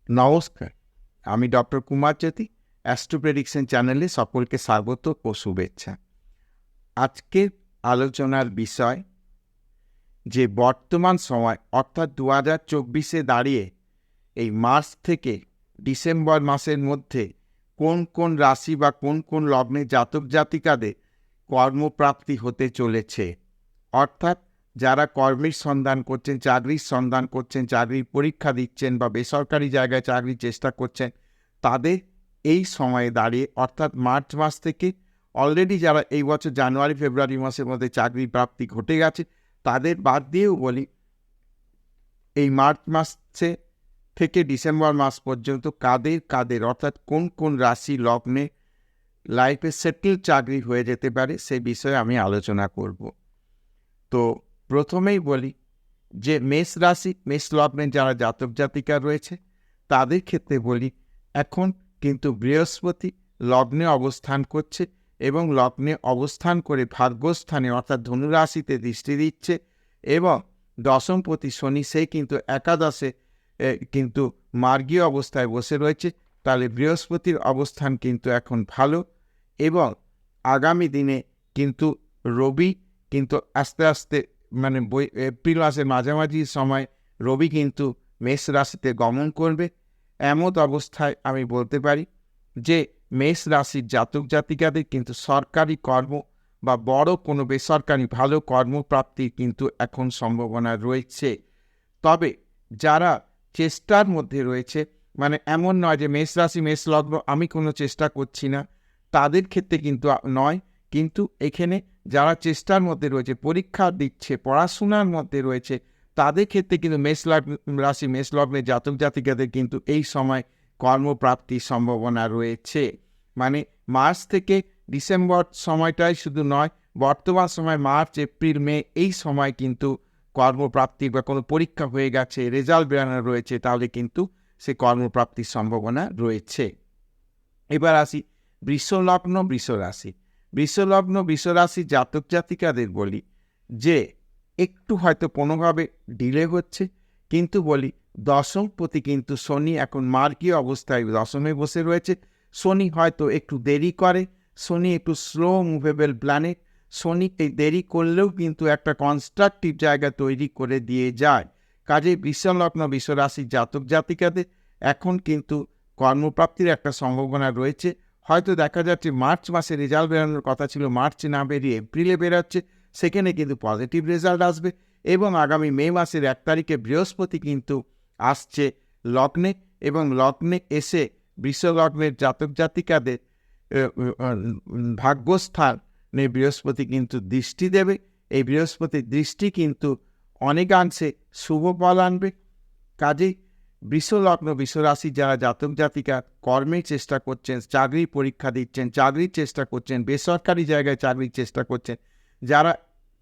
নমস্কার, আমি ডক্টর কুমার জ্যোতি। Astro prediction চ্যানেলে সকলকে স্বাগত ও শুভেচ্ছা। আজকের আলোচনার বিষয় যে বর্তমান সময় অর্থাৎ 2024-এ দাঁড়িয়ে এই মার্চ থেকে ডিসেম্বর মাসের মধ্যে কোন কোন রাশি বা কোন কোন লগ্নে জাতক জাতিকাদের কর্মপ্রাপ্তি হতে চলেছে। অর্থাৎ যারা কর্মের সন্ধান করছেন, চাকরির সন্ধান করছেন, চাকরির পরীক্ষা দিচ্ছেন বা বেসরকারি জায়গায় চাকরির চেষ্টা করছেন, তাদের এই সময়ে দাঁড়িয়ে অর্থাৎ মার্চ মাস থেকে অলরেডি যারা এই বছর জানুয়ারি ফেব্রুয়ারি মাসের মধ্যে চাকরি প্রাপ্তি ঘটে গেছে, তাদের বাদ দিয়েও বলি এই মার্চ মাসে থেকে ডিসেম্বর মাস পর্যন্ত কাদের অর্থাৎ কোন কোন রাশি লগ্নে লাইফে সেটেল চাকরি হয়ে যেতে পারে সেই বিষয়ে আমি আলোচনা করব। তো প্রথমেই বলি যে মেষ রাশি, মেষ লগ্নে যারা জাতক জাতিকা রয়েছে তাদের ক্ষেত্রে বলি এখন কিন্তু বৃহস্পতি লগ্নে অবস্থান করছে এবং লগ্নে অবস্থান করে ভাগ্যস্থানে অর্থাৎ ধনুরাশিতে দৃষ্টি দিচ্ছে এবং দশমপতি শনি সেই কিন্তু একাদশে কিন্তু মার্গীয় অবস্থায় বসে রয়েছে। তাহলে বৃহস্পতির অবস্থান কিন্তু এখন ভালো এবং আগামী দিনে কিন্তু রবি কিন্তু আস্তে আস্তে মানে এপ্রিল মাসের মাঝামাঝি সময় রবি কিন্তু মেষ রাশিতে গমন করবে। এমত অবস্থায় আমি বলতে পারি যে মেষ রাশির জাতক জাতিকাদের কিন্তু সরকারি কর্ম বা বড় কোনো বেসরকারি ভালো কর্মপ্রাপ্তির কিন্তু এখন সম্ভাবনা রয়েছে। তবে যারা চেষ্টার মধ্যে রয়েছে, মানে এমন নয় যে মেষ রাশি মেষ লগ্ন আমি কোনো চেষ্টা করছি না, তাদের ক্ষেত্রে কিন্তু নয়, কিন্তু এখানে যারা চেষ্টার মধ্যে রয়েছে, পরীক্ষা দিচ্ছে, পড়াশোনার মধ্যে রয়েছে, তাদের ক্ষেত্রে কিন্তু মেষ রাশি মেষ লগ্নের জাতক জাতিকাদের কিন্তু এই সময় কর্মপ্রাপ্তির সম্ভাবনা রয়েছে। মানে মার্চ থেকে ডিসেম্বর সময়টাই শুধু নয়, বর্তমান সময় মার্চ এপ্রিল মে এই সময় কিন্তু কর্মপ্রাপ্তির বা কোনো পরীক্ষা হয়ে গেছে, রেজাল্ট বেরানো রয়েছে, তাহলে কিন্তু সে কর্মপ্রাপ্তির সম্ভাবনা রয়েছে। এবার আসি বৃষলগ্ন বৃষরাশি। বৃষলগ্ন বৃষরাশি জাতক জাতিকাদের বলি যে একটু হয়তো কোনোভাবে ডিলে হচ্ছে, কিন্তু বলি দশমপতি কিন্তু শনি এখন মার্গীয় অবস্থায় দশমে বসে রয়েছে। শনি হয়তো একটু দেরি করে, শনি একটু স্লো মুভেবল প্ল্যানেট, শনি এই দেরি করলেও কিন্তু একটা কনস্ট্রাকটিভ জায়গা তৈরি করে দিয়ে যায়। কাজেই বৃষলগ্ন বৃষরাশির জাতক জাতিকাদের এখন কিন্তু কর্মপ্রাপ্তির একটা সম্ভাবনা রয়েছে। হয়তো দেখা যাচ্ছে মার্চ মাসে রেজাল্ট বেরোনোর কথা ছিল, মার্চে না বেরিয়ে এপ্রিলে বেরোচ্ছে, সেখানে কিন্তু পজিটিভ রেজাল্ট আসবে। এবং আগামী মে মাসের 1 তারিখে বৃহস্পতি কিন্তু আসছে লগ্নে এবং লগ্নে এসে বৃষলগ্নের জাতক জাতিকাদের ভাগ্যস্থানে বৃহস্পতি কিন্তু দৃষ্টি দেবে। এই বৃহস্পতির দৃষ্টি কিন্তু অনেকাংশে শুভ ফল আনবে। কাজেই বৃষলগ্ন বৃষরাশি যারা জাতক জাতিকা কর্মের চেষ্টা করছেন, চাকরির পরীক্ষা দিচ্ছেন, চাকরির চেষ্টা করছেন, বেসরকারি জায়গায় চাকরির চেষ্টা করছেন, যারা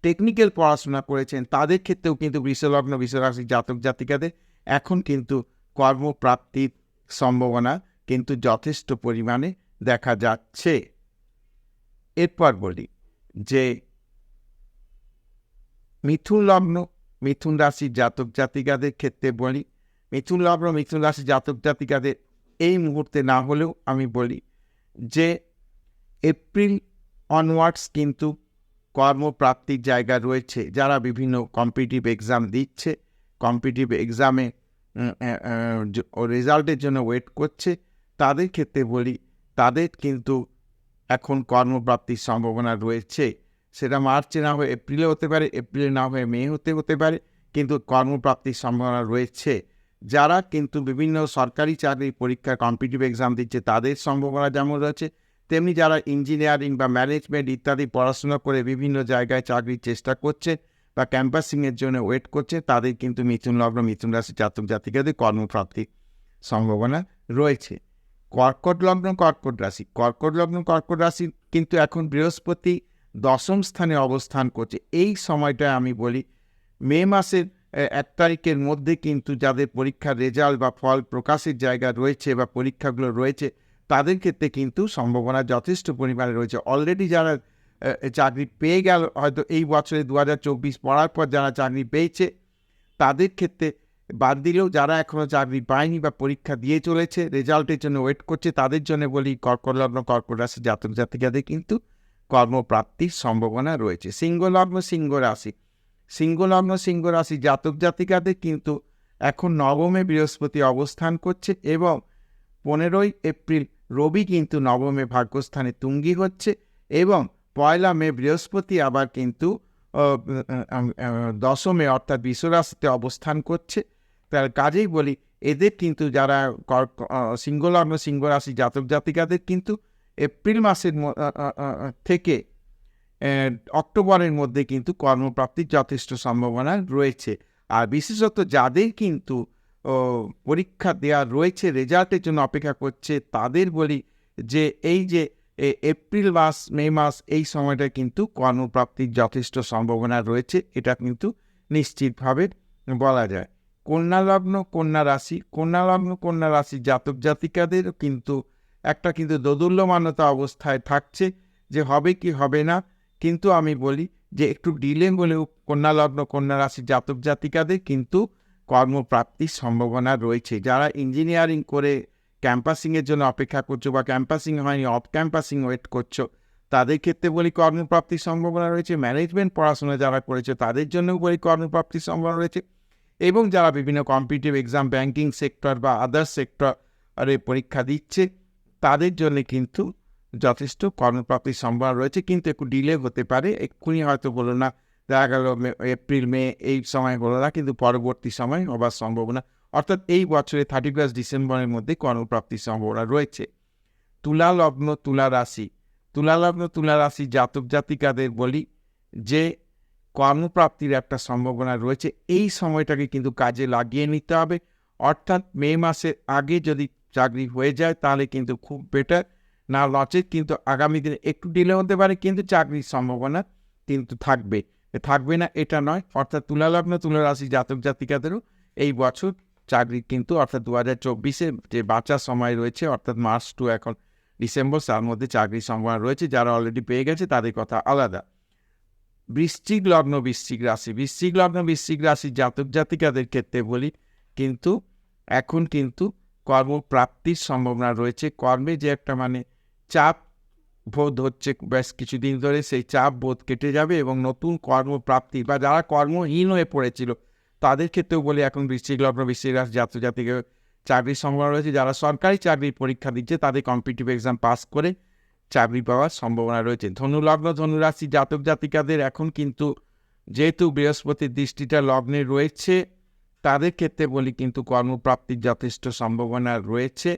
টেকনিক্যাল পড়াশোনা করেছেন, তাদের ক্ষেত্রেও কিন্তু বৃষলগ্ন বৃষরাশি জাতক জাতিকাদের এখন কিন্তু কর্মপ্রাপ্তির সম্ভাবনা কিন্তু যথেষ্ট পরিমাণে দেখা যাচ্ছে। এরপর বলি যে মিথুন লগ্ন মিথুন রাশির জাতক জাতিকাদের ক্ষেত্রে বলি মিথুন লগ্ন মিথুন রাশি জাতক জাতিকাদের এই মুহূর্তে না হলেও আমি বলি যে এপ্রিল অনওয়ার্ডস কিন্তু কর্মপ্রাপ্তির জায়গা রয়েছে। যারা বিভিন্ন কম্পিটিটিভ এক্সাম দিচ্ছে, কম্পিটিটিভ এক্সামে রেজাল্টের জন্য ওয়েট করছে, তাদের ক্ষেত্রে বলি তাদের কিন্তু এখন কর্মপ্রাপ্তির সম্ভাবনা রয়েছে। সেটা মার্চে না হয়ে এপ্রিলে হতে পারে, এপ্রিলে না হয়ে মে হতে পারে, কিন্তু কর্মপ্রাপ্তির সম্ভাবনা রয়েছে। যারা কিন্তু বিভিন্ন সরকারি চাকরির পরীক্ষা কম্পিটিটিভ এক্সাম দিচ্ছে, তাদের সম্ভাবনা যেমন রয়েছে, তেমনি যারা ইঞ্জিনিয়ারিং বা ম্যানেজমেন্ট ইত্যাদি পড়াশোনা করে বিভিন্ন জায়গায় চাকরির চেষ্টা করছে বা ক্যাম্পাসিংয়ের জন্য ওয়েট করছে, তাদের কিন্তু মিথুন লগ্ন মিথুন রাশি জাতক জাতিকাদের কর্মপ্রাপ্তির সম্ভাবনা রয়েছে। কর্কট লগ্ন কর্কট রাশি কর্কট লগ্ন কর্কট রাশি কিন্তু এখন বৃহস্পতি দশম স্থানে অবস্থান করছে। এই সময়টায় আমি বলি মে মাসের 1 তারিখের মধ্যে কিন্তু যাদের পরীক্ষার রেজাল্ট বা ফল প্রকাশের জায়গা রয়েছে বা পরীক্ষাগুলো রয়েছে, তাদের ক্ষেত্রে কিন্তু সম্ভাবনা যথেষ্ট পরিমাণে রয়েছে। অলরেডি যারা চাকরি পেয়ে গেল, হয়তো এই বছরে 2024 পড়ার পর যারা চাকরি পেয়েছে, তাদের ক্ষেত্রে বাদ দিলেও যারা এখনও চাকরি পায়নি বা পরীক্ষা দিয়ে চলেছে, রেজাল্টের জন্য ওয়েট করছে, তাদের জন্য বলি কর্কট লগ্ন কর্কট রাশি জাতক জাতিকাদের কিন্তু কর্মপ্রাপ্তির সম্ভাবনা রয়েছে। সিংহ লগ্ন সিংহ রাশি, সিংহ লগ্ন সিংহ রাশি জাতক জাতিকাদের কিন্তু এখন নবমে বৃহস্পতি অবস্থান করছে এবং 15ই এপ্রিল রবি কিন্তু নবমে ভাগ্যস্থানে তুঙ্গি হচ্ছে এবং 1 মে বৃহস্পতি আবার কিন্তু দশমে অর্থাৎ বিশ্বরাশিতে অবস্থান করছে। তার কাজেই বলি এদের কিন্তু যারা সিংহ লগ্ন সিংহ রাশি জাতক জাতিকাদের কিন্তু এপ্রিল মাসের থেকে অক্টোবরের মধ্যে কিন্তু কর্মপ্রাপ্তির যথেষ্ট সম্ভাবনা রয়েছে। আর বিশেষত যাদের কিন্তু পরীক্ষা দেওয়া রয়েছে, রেজাল্টের জন্য অপেক্ষা করছে, তাদের বলি যে এই যে এপ্রিল মাস মে মাস এই সময়টা কিন্তু কর্মপ্রাপ্তির যথেষ্ট সম্ভাবনা রয়েছে, এটা কিন্তু নিশ্চিতভাবে বলা যায়। কন্যা লগ্ন কন্যা রাশি, কন্যা লগ্ন কন্যা রাশি জাতক জাতিকাদের কিন্তু একটা কিন্তু দোদুল্যমানতা অবস্থায় থাকছে যে হবে কি হবে না, কিন্তু আমি বলি যে একটু ডিলে হলেও কন্যা লগ্ন কন্যা রাশি জাতক জাতিকাদের কিন্তু কর্মপ্রাপ্তির সম্ভাবনা রয়েছে। যারা ইঞ্জিনিয়ারিং করে ক্যাম্পাসিংয়ের জন্য অপেক্ষা করছো বা ক্যাম্পাসিং হয়নি অফ ক্যাম্পাসিং ওয়েট করছো, তাদের ক্ষেত্রে বলি কর্মপ্রাপ্তির সম্ভাবনা রয়েছে। ম্যানেজমেন্ট পড়াশোনা যারা করেছে তাদের জন্যও বলি কর্মপ্রাপ্তির সম্ভাবনা রয়েছে এবং যারা বিভিন্ন কম্পিটিটিভ এক্সাম ব্যাংকিং সেক্টর বা আদার্স সেক্টরে পরীক্ষা দিচ্ছে তাদের জন্য কিন্তু যথেষ্ট কর্মপ্রাপ্তির সম্ভাবনা রয়েছে, কিন্তু একটু ডিলে হতে পারে। এক্ষুনি হয়তো বলো না, দেখা গেল এপ্রিল মে এই সময় হলো না, কিন্তু পরবর্তী সময় হবার সম্ভাবনা, অর্থাৎ এই বছরে 31 ডিসেম্বরের মধ্যে কর্মপ্রাপ্তির সম্ভাবনা রয়েছে। তুলা লগ্ন তুলা রাশি, তুলা লগ্ন তুলা রাশি জাতক জাতিকাদের বলি যে কর্মপ্রাপ্তির একটা সম্ভাবনা রয়েছে। এই সময়টাকে কিন্তু কাজে লাগিয়ে নিতে হবে, অর্থাৎ মে মাসের আগে যদি চাকরি হয়ে যায় তাহলে কিন্তু খুব বেটার, না নচেত কিন্তু আগামী দিনে একটু ডিলে হতে পারে, কিন্তু চাকরির সম্ভাবনা কিন্তু থাকবে না এটা নয়। অর্থাৎ তুলা লগ্ন তুলা রাশি জাতক জাতিকাদেরও এই বছর চাকরি কিন্তু অর্থাৎ 2024-এ যে বাঁচার সময় রয়েছে অর্থাৎ মার্চ টু এখন ডিসেম্বর, তার মধ্যে চাকরির সম্ভাবনা রয়েছে। যারা অলরেডি পেয়ে গেছে তাদের কথা আলাদা। বৃশ্চিক লগ্ন বৃশ্চিক রাশি, বৃশ্চিক লগ্ন বৃশ্চিক রাশি জাতক জাতিকাদের ক্ষেত্রে বলি কিন্তু এখন কিন্তু কর্মপ্রাপ্তির সম্ভাবনা রয়েছে। কর্মে যে একটা চাপ বোধ হচ্ছে বেশ কিছুদিন ধরে, সেই চাপ বোধ কেটে যাবে এবং নতুন কর্মপ্রাপ্তি বা যারা কর্মহীন হয়ে পড়েছিল তাদের ক্ষেত্রেও বলি এখন বৃশ্চিক লগ্ন বৃশ্চিক রাশি জাতক জাতিকাদের চাকরির সম্ভাবনা রয়েছে। যারা সরকারি চাকরির পরীক্ষা দিচ্ছে তাদের কম্পিটিটিভ এক্সাম পাস করে চাকরি পাওয়ার সম্ভাবনা রয়েছে। ধনু লগ্ন ধনু রাশি জাতক জাতিকাদের এখন কিন্তু যেহেতু বৃহস্পতির দৃষ্টিটা লগ্নে রয়েছে, তাদের ক্ষেত্রে বলি কিন্তু কর্মপ্রাপ্তির যথেষ্ট সম্ভাবনা রয়েছে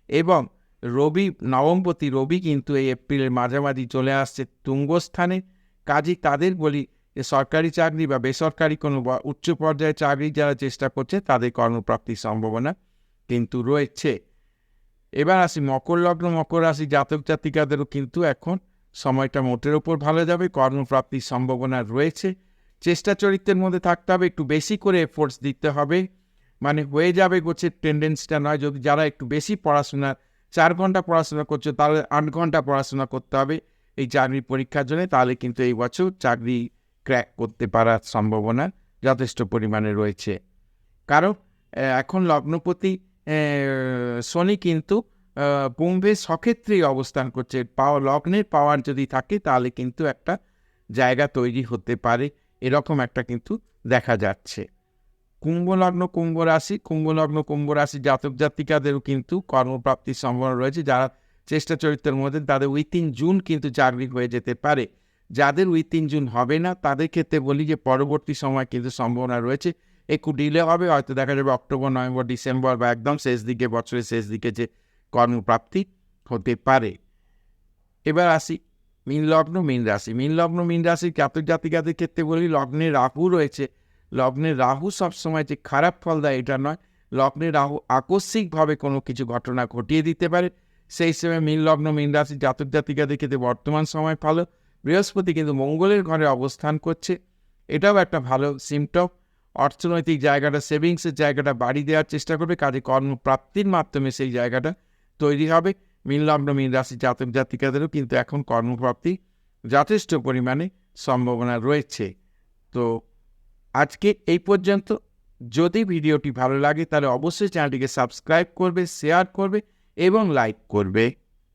এবং রবি নবমপতি রবি কিন্তু এই এপ্রিলের মাঝামাঝি চলে আসছে তুঙ্গস্থানে। কাজেই তাদের বলি যে সরকারি চাকরি বা বেসরকারি কোনো উচ্চ পর্যায়ে চাকরি যারা চেষ্টা করছে তাদের কর্মপ্রাপ্তির সম্ভাবনা কিন্তু রয়েছে। এবার আসি মকর লগ্ন মকর রাশি জাতক জাতিকাদেরও কিন্তু এখন সময়টা মোটের ওপর ভালো যাবে, কর্মপ্রাপ্তির সম্ভাবনা রয়েছে। চেষ্টা চরিত্রের মধ্যে থাকতে হবে, একটু বেশি করে এফোর্টস দিতে হবে, হয়ে যাবে গোছের টেন্ডেন্সিটা নয়। যদি যারা একটু বেশি পড়াশোনা 4 ঘন্টা পড়াশোনা করছে তাহলে 8 ঘন্টা পড়াশোনা করতে হবে এই চাকরির পরীক্ষার জন্য, তাহলে কিন্তু এই বছর চাকরি ক্র্যাক করতে পারার সম্ভাবনা যথেষ্ট পরিমাণে রয়েছে। কারণ এখন লগ্নপতি শনি কিন্তু কুম্ভে সক্ষেত্রেই অবস্থান করছে। লগ্নের পাওয়ার যদি থাকে তাহলে কিন্তু একটা জায়গা তৈরি হতে পারে, এরকম একটা কিন্তু দেখা যাচ্ছে। কুম্ভ লগ্ন কুম্ভ রাশি কুম্ভ লগ্ন কুম্ভ রাশি জাতক জাতিকাদেরও কিন্তু কর্মপ্রাপ্তির সম্ভাবনা রয়েছে। যারা চেষ্টা চরিত্রের মধ্যে তাদের উইথিন জুন কিন্তু চাকরি হয়ে যেতে পারে। যাদের উইথিন জুন হবে না তাদের ক্ষেত্রে বলি যে পরবর্তী সময় কিন্তু সম্ভাবনা রয়েছে, একটু ডিলে হবে, হয়তো দেখা যাবে অক্টোবর নভেম্বর ডিসেম্বর বা একদম শেষ দিকে বছরের শেষ দিকে যে কর্মপ্রাপ্তি হতে পারে। এবার আসি মীন লগ্ন মীন রাশি মীন লগ্ন মীন রাশির জাতক জাতিকাদের ক্ষেত্রে বলি লগ্নে রাহু রয়েছে। লগ্নে রাহু সবসময় যে খারাপ ফল দেয় এটা নয়, লগ্নে রাহু আকস্মিকভাবে কোনো কিছু ঘটনা ঘটিয়ে দিতে পারে। সেই হিসেবে মীন লগ্ন মীন রাশি জাতক জাতিকাদের ক্ষেত্রে বর্তমান সময় ভালো। বৃহস্পতি কিন্তু মঙ্গলের ঘরে অবস্থান করছে, এটাও একটা ভালো সিমটম। অর্থনৈতিক জায়গাটা সেভিংসের জায়গাটা বাড়ি দেওয়ার চেষ্টা করবে, কাজে কর্মপ্রাপ্তির মাধ্যমে সেই জায়গাটা তৈরি হবে। মীন লগ্ন মীন রাশি জাতক জাতিকাদেরও কিন্তু এখন কর্মপ্রাপ্তি যথেষ্ট পরিমাণে সম্ভাবনা রয়েছে। তো আজকে এই পর্যন্ত। যদি ভিডিওটি ভালো লাগে তাহলে অবশ্যই চ্যানেলটিকে সাবস্ক্রাইব করবে, শেয়ার করবে এবং লাইক করবে।